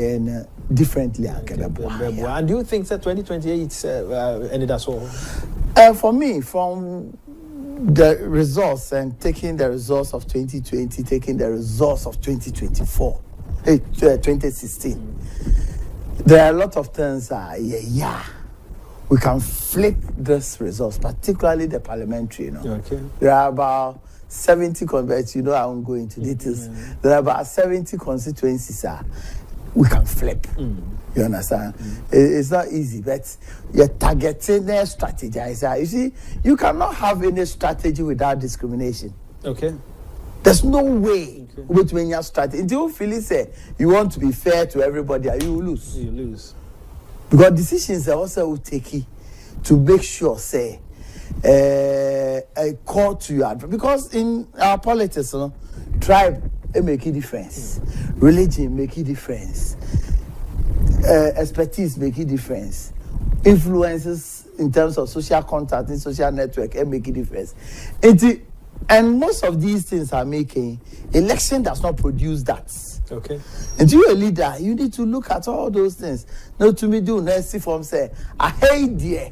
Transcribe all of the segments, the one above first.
yeah, differently. And do you think that 2028 ended as well? For me, from the results and taking the results of 2020, taking the results of 2016, there are a lot of things. We can flip these results, particularly the parliamentary. Okay. There are about 70 converts. I won't go into details. There are about 70 constituencies. We can flip. You understand? It's not easy, but you're targeting their strategy. You see, you cannot have any strategy without discrimination. Okay. There's no way between your strategy. Until you feel say you want to be fair to everybody, you will lose. You lose. Because decisions are also taken to make sure, say, a call to your advantage. Because in our politics, tribe make a difference, religion make a difference, expertise make a difference, influences in terms of social contact in social network make a difference. And most of these things are making election does not produce that. Okay. And you're a leader, you need to look at all those things. No, to me, do not see from say, I hate the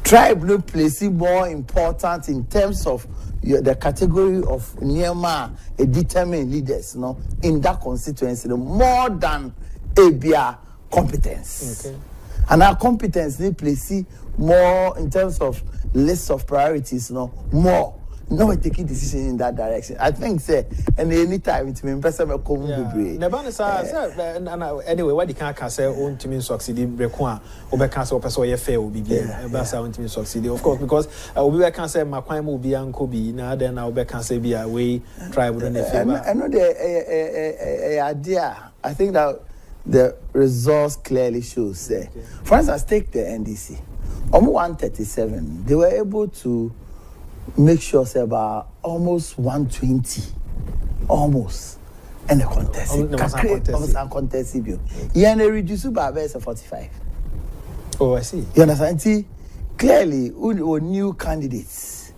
tribe no place more important in terms of the category of Nyema determined leaders, in that constituency, more than ABIA competence. Okay. And our competence they place more in terms of list of priorities, more. No, we taking decision in that direction. I think, say, and any time it's been person will come anyway, what the can't say on to me succeed in Brequan, or cancer or fair will be Bassa to me succeed, of course, because we can say my crime will be Uncle B, now then I'll be can say be away, try with an I know the idea. I think that the results clearly shows there. For instance, take the NDC. On 137, they were able to make sure say about almost 120, almost, and the contest. Almost contest. Yeah, they reduce by about 45. Oh, I see. You understand? See, clearly, who were new candidates,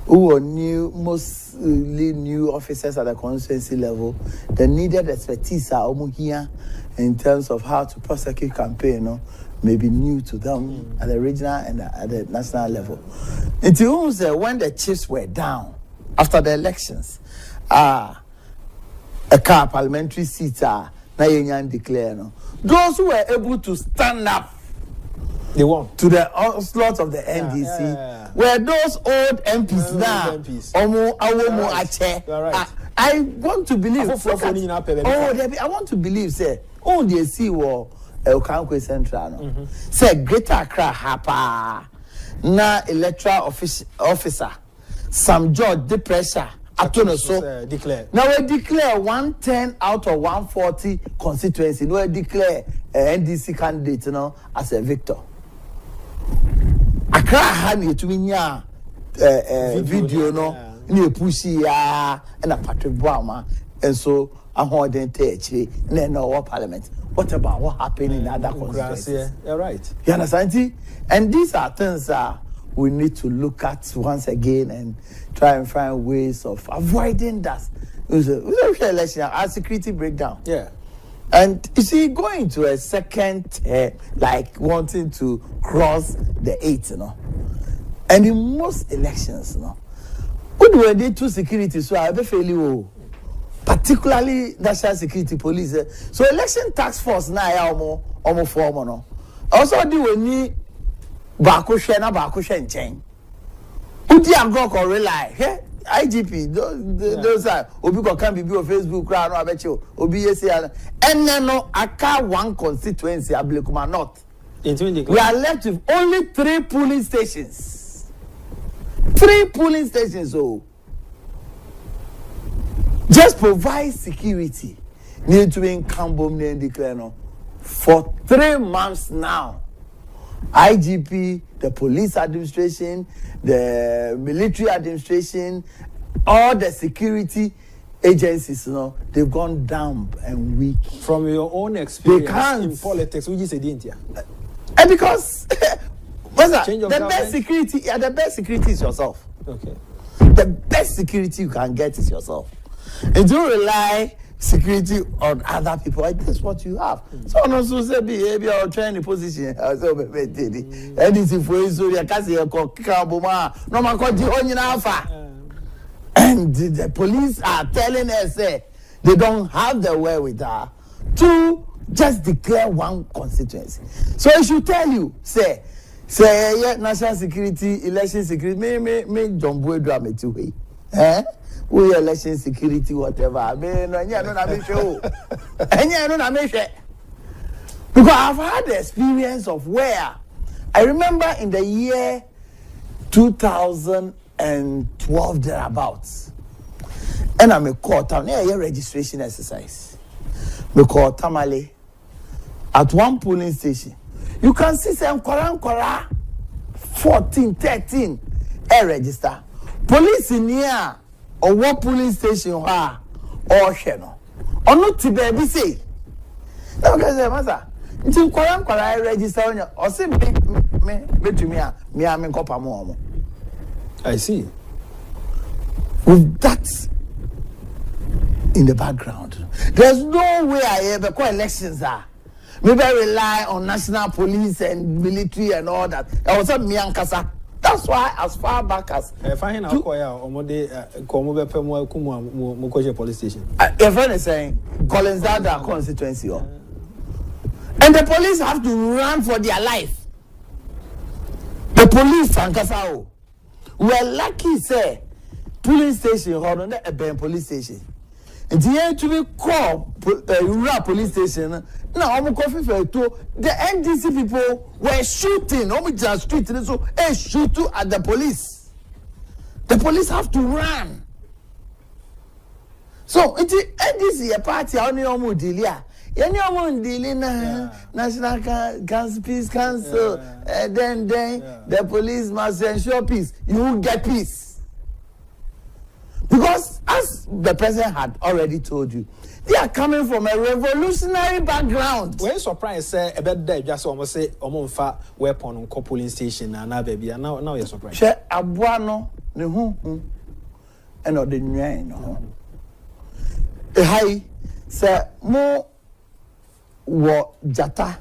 who were mostly new officers at the constituency level, the needed expertise are almost here in terms of how to prosecute campaign, maybe new to them at the regional and at the national level. Until when the chiefs were down after the elections, a parliamentary seat now declare those who were able to stand up they won to the onslaught of the NDC were those old MPs now. I want to believe. I want to believe, say, they see war. Elkankwe Central, say Greater Accra Hapa, na electoral officer, Sam George the pressure. So declare. Now we declare 110 out of 140 constituency. We declare NDC candidate, as a victor. Accra had to win video, near Pussy, and a Patrick Brahma, and so I'm holding actually, and no parliament. What about what happened in other constituencies? You're right. You understand? And these are things we need to look at once again and try and find ways of avoiding that. It was a election, our security breakdown. Yeah. And you see, going to a second, like wanting to cross the 8, And in most elections, what do they do security? So I be failing. Particularly national security police. So election task force now almost form. Also do we need Bakusha na Bakusha in chain. Uti am go ko rely. IGP those are obi ko can be on Facebook crowd no abecho obi yesi and no aka one constituency Ablekuma North. We are left with only 3 polling stations. 3 polling stations just provide security. Need to be in Cambom and declare for 3 months now. IGP, the police administration, the military administration, all the security agencies, they've gone down and weak. From your own experience in politics, which is a danger. And because the best security is yourself. Okay. The best security you can get is yourself. And don't rely security on other people. Like, this is what you have. So also say behavior or trying the position. I say and this is for so you can say no man call the only alpha. And the police are telling us they don't have the wherewithal to just declare one constituency. So I should tell you, say yeah, national security, election security, me John Boadu ameti we. We election security, whatever. I mean, no, na me show. No, na me share. Because I've had the experience of where I remember in the year 2012 thereabouts, and I'm a call town, yeah, registration exercise. Me call Tamale at one polling station. You can see some Kora 14, 13, register. Police in here. Or what police station or Sheno. Or not to baby say. No, because master. Until Quara register on your or say me to me, I'm in Copa Momo. I see. With that in the background, there's no way I ever call elections are. Maybe I rely on national police and military and all that. I was a Miankasa. That's why, as far back as if I hear police station, your friend is saying Collins Dada constituency, and the police have to run for their life. The police, Sankasao, we're lucky, say, police station, hold on, a police station. And the end to be called police station. Now, I'm coffee for two. The NDC people were shooting. Just street, so a shoot at the police. The police have to run. So it's NDC a party only on dealia. Any on dealing National Peace Council. Then the police must ensure peace. You get peace. Because as the president had already told you, they are coming from a revolutionary background. We're surprised, say, about that. Just almost say, "Omonfa weapon on polling station and now, baby." And now you're surprised. She abuano ne hu and the nyan no. Hi, say mo wo jata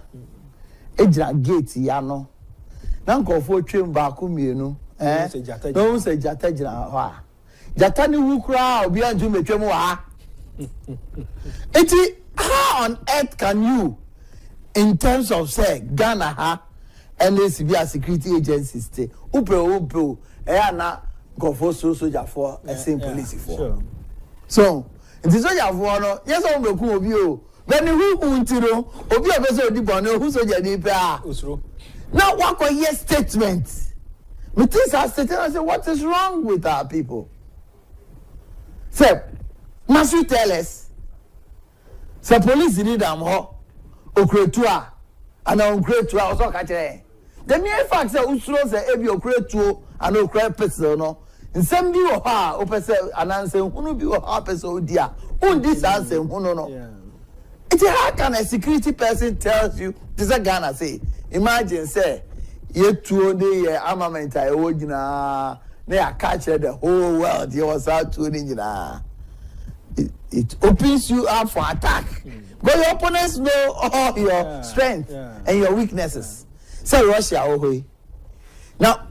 ejira gate ya no. Na nkofo twem ba ko mienu no say jata jira ho. Jata ni wukra obi anju metwem wa. How on earth can you, in terms of say Ghana and the civil security agencies stay upro na go for soldier for a same police for. Sure. So it is soldier for no yes on be ku obi o then who untiro obi obeso odibo no who soldier dey pay now what ko hear statement me think I say what is wrong with our people. Say, must you tell us? Say police need them ho, okretua, and okretua also catch it. The mere fact say usro say ebi okretuo and okre person no. In some bi ha, opese ananse hunu bi ha person dia. This answer hunu no. It's how can a security person tells you this is Ghana say. Imagine say ye tuo dey armament I ojina. They are captured the whole world. You was out to it opens you up for attack. Because your opponents know all your strength and your weaknesses. So Russia, now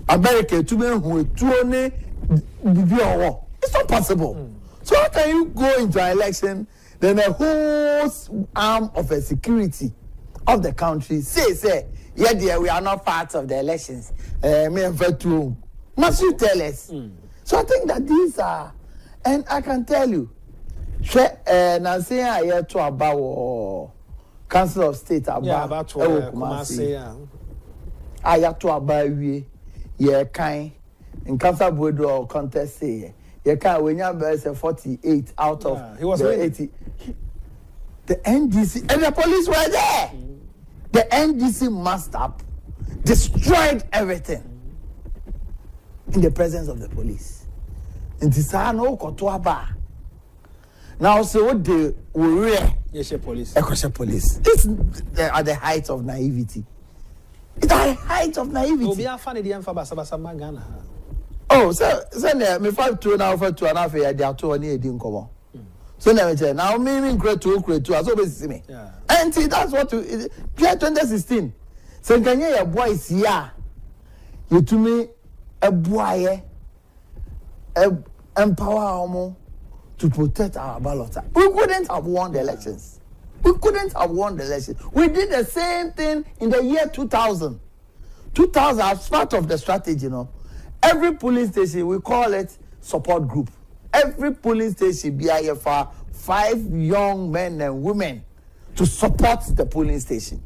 America to me who it's not possible. So how can you go into an election? Then the whole arm of a security of the country say, yeah, dear, we are not part of the elections. Me and Vetu. Must you tell us? So I think that these are, and I can tell you, Nancy, I hear to about Council of State about Kumasi. I hear to about we, kind in Council Boadu contest say, when you have 48 out of he was the 80. The NDC and the police were there. The NDC must up, destroyed everything. In the presence of the police. And this no kotoaba. Now so what they were police. Police. It's at the height of naivety. It's at the height of naivety. Oh, so me 5 2 now for 2.5 years they are 2 on So now me create two. I so be see me. Yeah. And see that's what you 2016. So can you your boys here? You to me a boy empower omo to protect our ballot. We couldn't have won the elections. We couldn't have won the elections. We did the same thing in the year 2000. 2000 as part of the strategy, Every polling station, we call it support group. Every polling station be here for 5 young men and women to support the polling station.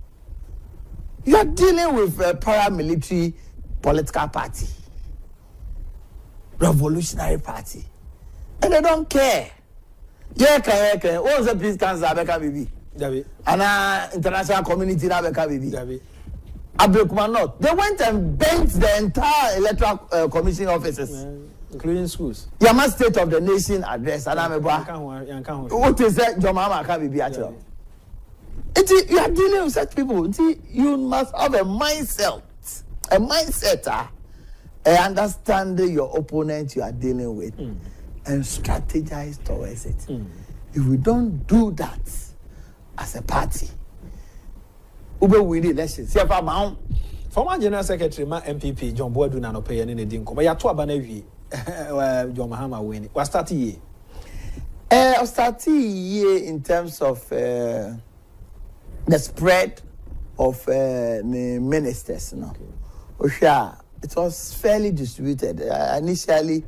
You are dealing with a paramilitary political party, revolutionary party, and they don't care. Yeah, can. What was the peace council? Abeka baby. David. And international community Abeka baby. David. Not. They went and bent the entire electoral commission offices, including schools. Yama State of the Nation address. And I'm what is that? Your mama can't be actually. You are dealing with such people. You must have a mindset, understand your opponent you are dealing with, and strategize towards it. If we don't do that as a party, we win the elections. Former General Secretary ma MPP John Boadu na no pay ne din ko. But ya to aba na wi John Mahama win. What start ye? Start ye in terms of the spread of the ministers, Okay. It was fairly distributed. Initially